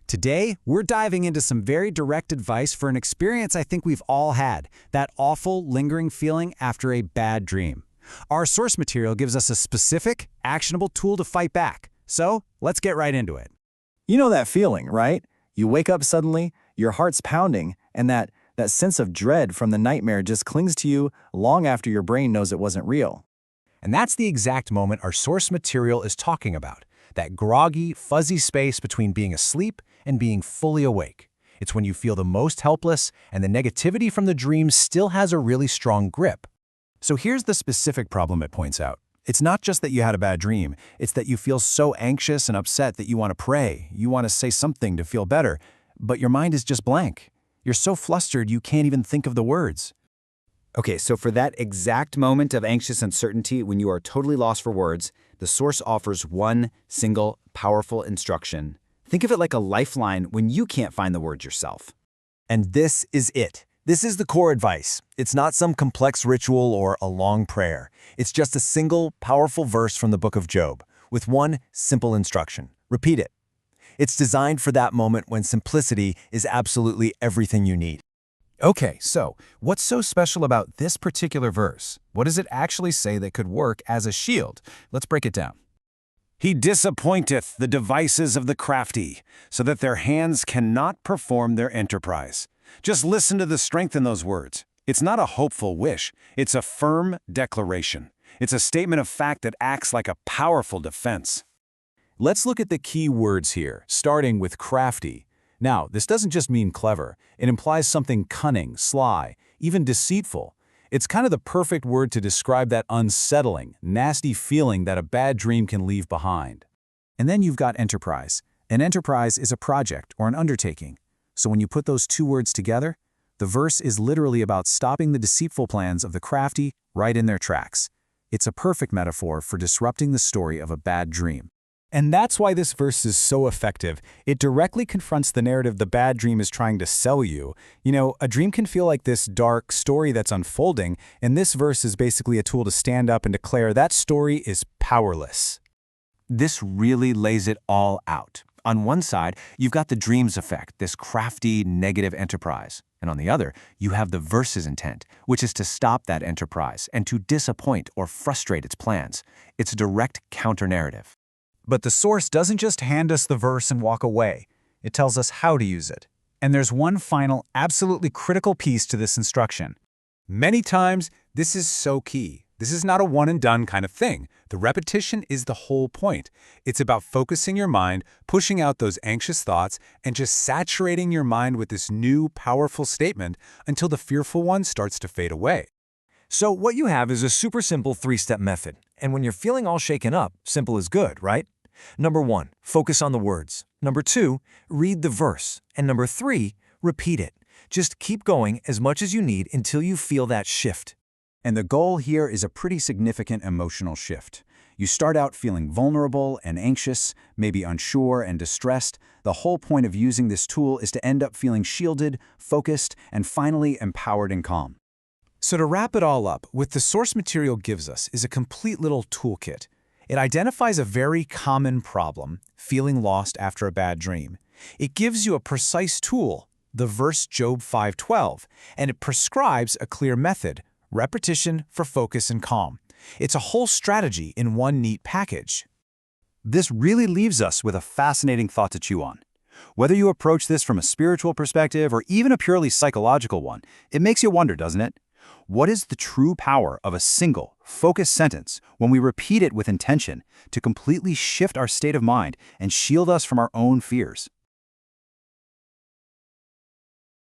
Today, we're diving into some very direct advice for an experience I think we've all had, that awful, lingering feeling after a bad dream. Our source material gives us a specific, actionable tool to fight back. So, let's get right into it. You know that feeling, right? You wake up suddenly, your heart's pounding, and that sense of dread from the nightmare just clings to you long after your brain knows it wasn't real. And that's the exact moment our source material is talking about, that groggy, fuzzy space between being asleep and being fully awake. It's when you feel the most helpless and the negativity from the dream still has a really strong grip. So here's the specific problem it points out. It's not just that you had a bad dream, it's that you feel so anxious and upset that you want to pray, you want to say something to feel better, but your mind is just blank. You're so flustered you can't even think of the words. Okay, so for that exact moment of anxious uncertainty when you are totally lost for words, the source offers one single, powerful instruction. Think of it like a lifeline when you can't find the words yourself. And this is it. This is the core advice. It's not some complex ritual or a long prayer. It's just a single, powerful verse from the book of Job, with one simple instruction. Repeat it. It's designed for that moment when simplicity is absolutely everything you need. Okay, so what's so special about this particular verse? What does it actually say that could work as a shield? Let's break it down. He disappointeth the devices of the crafty, so that their hands cannot perform their enterprise. Just listen to the strength in those words. It's not a hopeful wish, it's a firm declaration. It's a statement of fact that acts like a powerful defense. Let's look at the key words here, starting with crafty. Now, this doesn't just mean clever. It implies something cunning, sly, even deceitful. It's kind of the perfect word to describe that unsettling, nasty feeling that a bad dream can leave behind. And then you've got enterprise. An enterprise is a project or an undertaking. So when you put those two words together, the verse is literally about stopping the deceitful plans of the crafty right in their tracks. It's a perfect metaphor for disrupting the story of a bad dream. And that's why this verse is so effective. It directly confronts the narrative the bad dream is trying to sell you. You know, a dream can feel like this dark story that's unfolding, and this verse is basically a tool to stand up and declare that story is powerless. This really lays it all out. On one side, you've got the dream's effect, this crafty, negative enterprise. And on the other, you have the verse's intent, which is to stop that enterprise and to disappoint or frustrate its plans. It's a direct counter-narrative. But the source doesn't just hand us the verse and walk away. It tells us how to use it. And there's one final, absolutely critical piece to this instruction. Many times, this is so key. This is not a one-and-done kind of thing. The repetition is the whole point. It's about focusing your mind, pushing out those anxious thoughts, and just saturating your mind with this new, powerful statement until the fearful one starts to fade away. So what you have is a super simple three-step method. And when you're feeling all shaken up, simple is good, right? Number 1, focus on the words. Number 2, read the verse. And number 3, repeat it. Just keep going as much as you need until you feel that shift. And the goal here is a pretty significant emotional shift. You start out feeling vulnerable and anxious, maybe unsure and distressed. The whole point of using this tool is to end up feeling shielded, focused, and finally empowered and calm. So to wrap it all up, what the source material gives us is a complete little toolkit. It identifies a very common problem, feeling lost after a bad dream. It gives you a precise tool, the verse Job 5:12, and it prescribes a clear method, repetition for focus and calm. It's a whole strategy in one neat package. This really leaves us with a fascinating thought to chew on. Whether you approach this from a spiritual perspective or even a purely psychological one, it makes you wonder, doesn't it? What is the true power of a single, focused sentence when we repeat it with intention to completely shift our state of mind and shield us from our own fears?